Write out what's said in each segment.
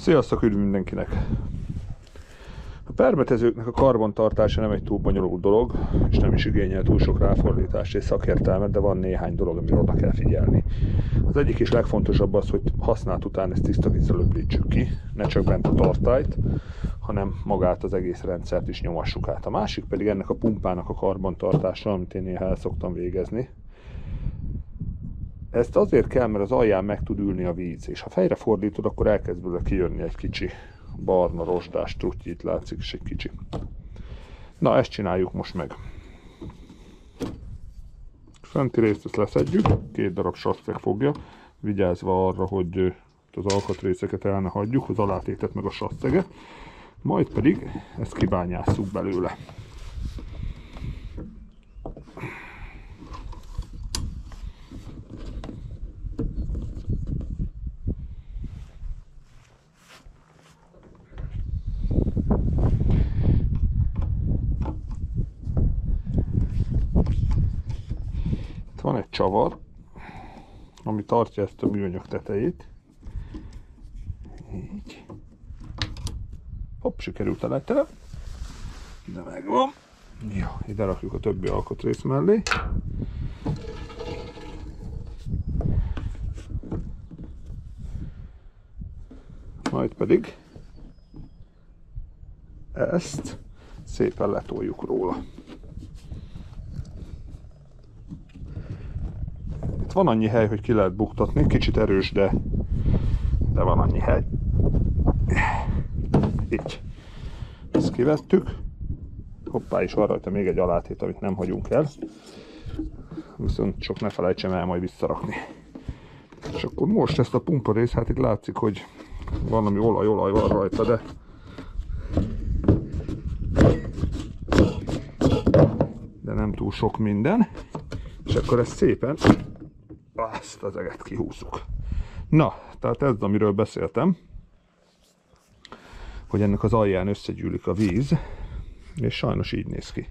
Sziasztok, üdv mindenkinek! A permetezőknek a karbantartása nem egy túl bonyolult dolog, és nem is igényel túl sok ráfordítást és szakértelmet, de van néhány dolog, amire oda kell figyelni. Az egyik és legfontosabb az, hogy használt után ezt tiszta vízzel öblítsük ki, ne csak bent a tartályt, hanem magát az egész rendszert is nyomassuk át. A másik pedig ennek a pumpának a karbantartása, amit én néha el szoktam végezni. Ezt azért kell, mert az alján meg tud ülni a víz, és ha fejre fordítod, akkor elkezd belőle kijönni egy kicsi barna, rozsdás trutty, itt látszik is egy kicsi. Na, ezt csináljuk most meg. Fenti részt ezt leszedjük, 2 darab sasszeg fogja, vigyázva arra, hogy az alkatrészeket el ne hagyjuk, az alátétet meg a sasszeget, majd pedig ezt kibányásszuk belőle. Van egy csavar, ami tartja ezt a műanyag tetejét. Így. Hopp, sikerült elejtele. De megvan. Jó, ide rakjuk a többi alkatrész mellé. Majd pedig ezt szépen letoljuk róla. Van annyi hely, hogy ki lehet buktatni, kicsit erős, de van annyi hely. Így. Ezt kivettük. Hoppá, is van rajta még egy alátét, amit nem hagyunk el. Viszont csak ne felejtsem el majd visszarakni. És akkor most ezt a pumpa rész, hát itt látszik, hogy valami olaj van rajta, de nem túl sok minden. És akkor ezt szépen azt az eget kihúzzuk. Na, tehát ez, amiről beszéltem, hogy ennek az alján összegyűlik a víz, és sajnos így néz ki.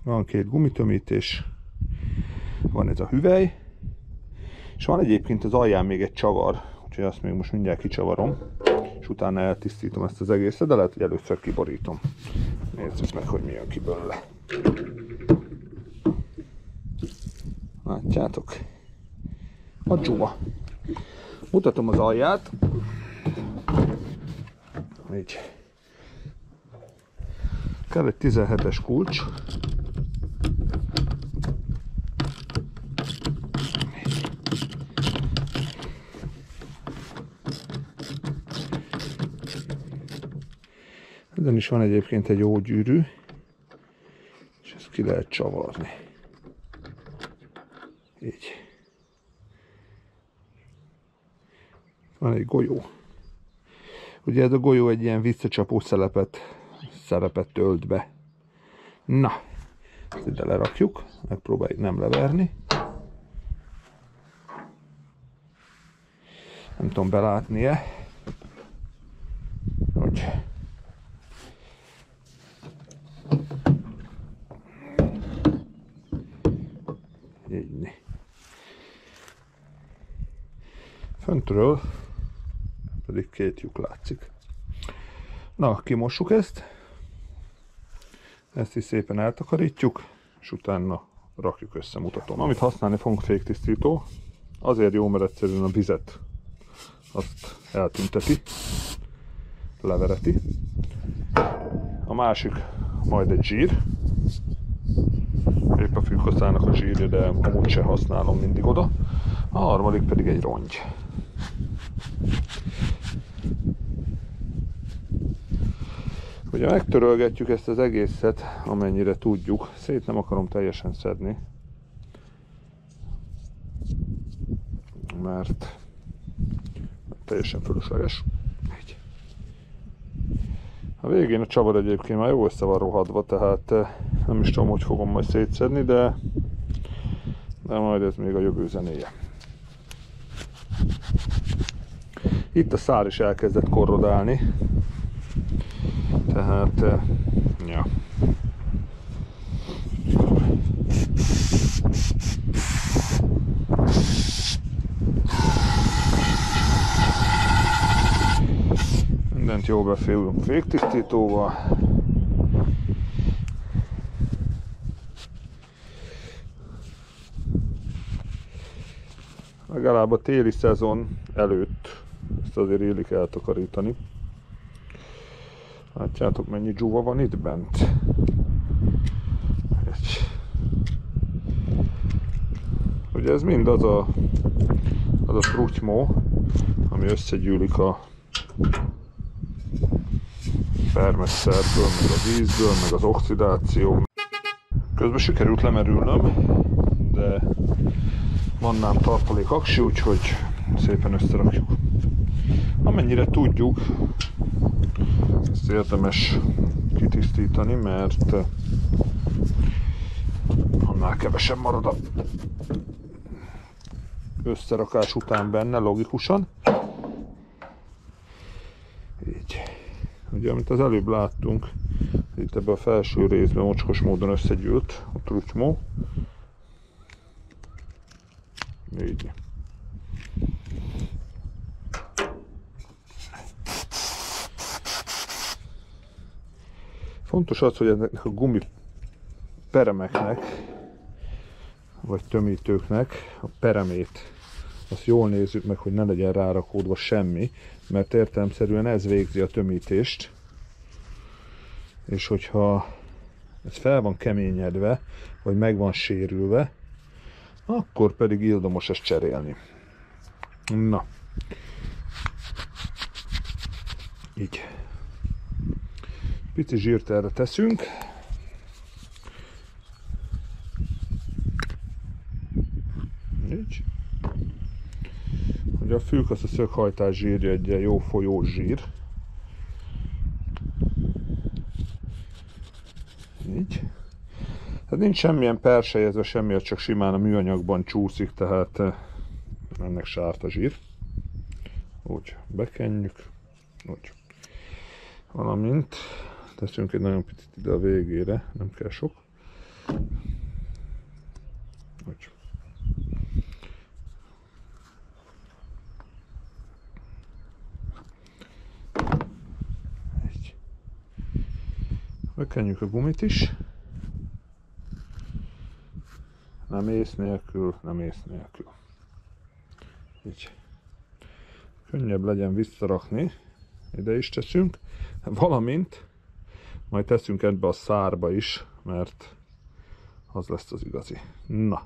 Van 2 gumitömítés, van ez a hüvely, és van egyébként az alján még egy csavar, úgyhogy azt még most mindjárt kicsavarom, és utána eltisztítom ezt az egészet, de lehet, hogy először kiborítom. Nézzük meg, hogy mi jön ki belőle. Látjátok? A dzsuva. Mutatom az alját. Így. Kell egy 17-es kulcs. Ezen is van egyébként egy jó gyűrű, és ezt ki lehet csavarni. Így. Van egy golyó. Ugye ez a golyó egy ilyen visszacsapó szerepet tölt be. Na, ezt ide lerakjuk, megpróbáljuk nem leverni. Nem tudom belátni-e, hogy így. Föntről pedig 2 lyuk látszik. Na, kimossuk ezt is szépen eltakarítjuk, és utána rakjuk össze, mutatom. Amit használni fogunk, féktisztító, azért jó, mert egyszerűen a vizet azt eltünteti, levereti. A másik majd egy zsír, épp a fűkaszának a zsírja, de amúgy se használom mindig oda. A harmadik pedig egy rongy. Ugye megtörölgetjük ezt az egészet, amennyire tudjuk. Szét nem akarom teljesen szedni, mert teljesen fölösleges. A végén a csavar egyébként már jó össze van rohadva, tehát nem is tudom, hogy fogom majd szétszedni, de majd ez még a jövő zenéje. Itt a szár is elkezdett korrodálni, tehát ja. Mindent jól befélünk féktisztítóval. Legalább a téli szezon előtt ezt azért illik eltakarítani. Látjátok, mennyi dzsuva van itt bent? Ugye ez mind az a trutymó, ami összegyűlik a permesszerből, meg a vízből, meg az oxidáció. Közben sikerült lemerülnöm, de van nám tartalék aksi, úgyhogy szépen összerakjuk. Amennyire tudjuk, ezt érdemes kitisztítani, mert annál kevesebb marad a összerakás után benne, logikusan. Így. Ugye, amit az előbb láttunk, itt ebben a felső részben mocskos módon összegyűlt a trutymó. Így. Fontos az, hogy ennek a gumi peremeknek, vagy tömítőknek a peremét, azt jól nézzük meg, hogy ne legyen rárakódva semmi, mert értelemszerűen ez végzi a tömítést, és hogyha ez fel van keményedve, vagy meg van sérülve, akkor pedig ildomos ezt cserélni. Na. Így. Pici zsírt erre teszünk. Így. Ugye a fülkasz a szöghajtás zsírja egy jó folyós zsír. Így. Hát nincs semmilyen persejezve, semmi, csak simán a műanyagban csúszik, tehát ennek sárt a zsír. Úgy bekenjük. Úgy. Valamint teszünk egy nagyon picit ide a végére, nem kell sok. Úgy. Így. Bekenjük a gumit is. Nem ész nélkül, nem ész nélkül. Így. Könnyebb legyen visszarakni. Ide is teszünk. Valamint majd teszünk ebbe a szárba is, mert az lesz az igazi. Na,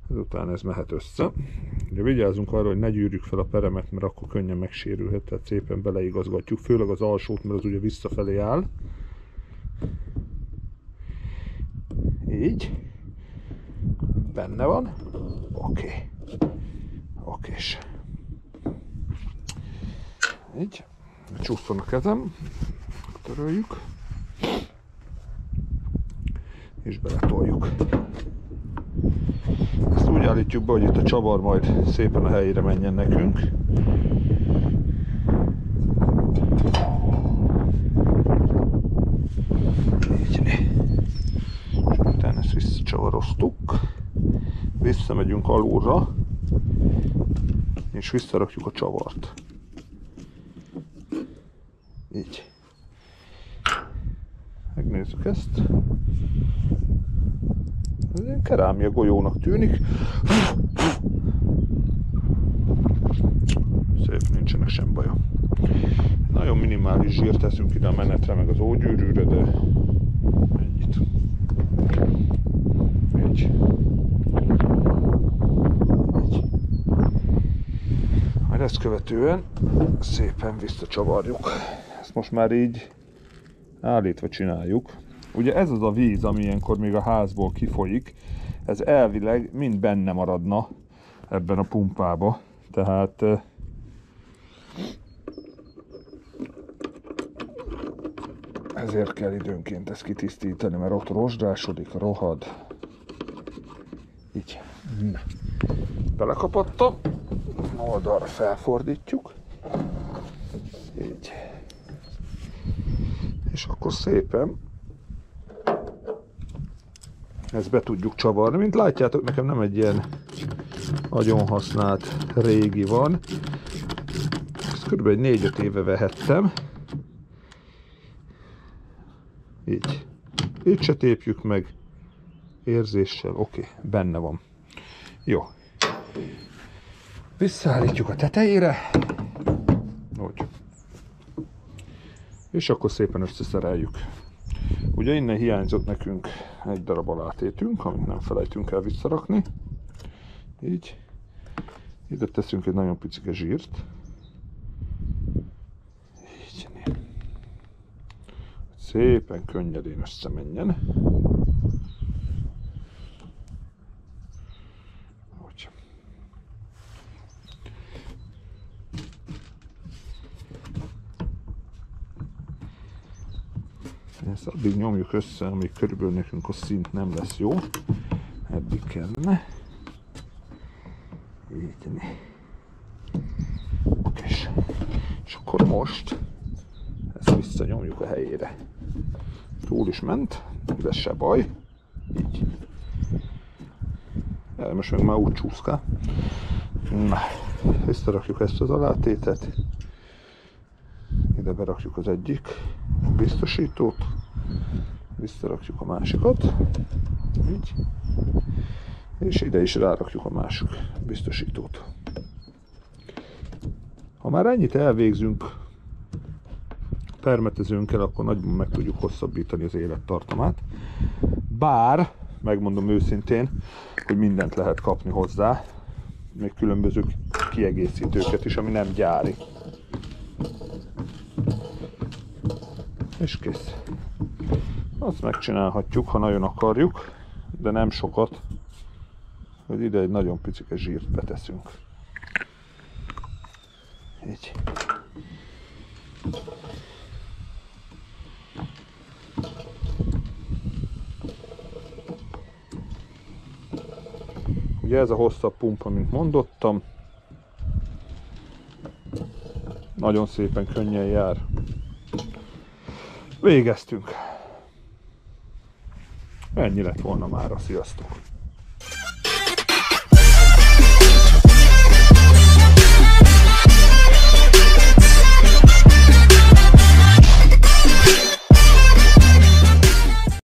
ezután ez mehet össze. Ugye vigyázzunk arra, hogy ne gyűrjük fel a peremet, mert akkor könnyen megsérülhet, tehát szépen beleigazgatjuk, főleg az alsót, mert az ugye visszafelé áll. Így. Benne van. Oké. Okés. Így. Csúszson a kezem. Töröljük. És beletoljuk. Ezt úgy állítjuk be, hogy itt a csavar majd szépen a helyére menjen nekünk. Így. És utána ezt visszacsavaroztuk. Visszamegyünk alulra, és visszarakjuk a csavart. Így. Megnézzük ezt. Ez ilyen kerámia golyónak tűnik. Szép, nincsenek sem baja. Nagyon minimális zsírt teszünk ide a menetre, meg az ógyűrűre, de ennyit. Így. Majd ezt követően szépen visszacsavarjuk. Ezt most már így állítva csináljuk. Ugye ez az a víz, ami ilyenkor még a házból kifolyik, ez elvileg mind benne maradna ebben a pumpába. Tehát ezért kell időnként ezt kitisztítani, mert ott rozsdásodik, rohad. Így. Na. Belekapottam. Oldalra felfordítjuk. Így. És akkor szépen ezt be tudjuk csavarni. Mint látjátok, nekem nem egy ilyen nagyon használt régi van. Ezt kb. 4-5 éve vehettem. Így. Itt se tépjük meg. Érzéssel. Oké, benne van. Jó. Visszaállítjuk a tetejére. Úgy. És akkor szépen összeszereljük. Ugye innen hiányzott nekünk egy darab alátétünk, amit nem felejtünk el visszarakni. Így. Ide teszünk egy nagyon picike zsírt. Így. Szépen könnyedén összemenjen. Úgy. Ezt addig nyomjuk össze, amíg körülbelül nekünk a szint nem lesz jó. Eddig kellene. Így. És akkor most ezt visszanyomjuk a helyére. Túl is ment, de se baj. Így. Most meg már úgy csúszkál. Na, visszarakjuk ezt az alátétet. Ide berakjuk az egyik biztosítót. Visszarakjuk a másikat. Így. És ide is rárakjuk a másik biztosítót. Ha már ennyit elvégzünk permetezőnkkel, akkor nagyban meg tudjuk hosszabbítani az élettartamát. Bár, megmondom őszintén, hogy mindent lehet kapni hozzá, még különböző kiegészítőket is, ami nem gyári. És kész. Azt megcsinálhatjuk, ha nagyon akarjuk, de nem sokat, hogy ide egy nagyon picike zsírt beteszünk. Így. Ugye ez a hosszabb pumpa, mint mondottam. Nagyon szépen könnyen jár. Végeztünk. Ennyi lett volna mára. Sziasztok!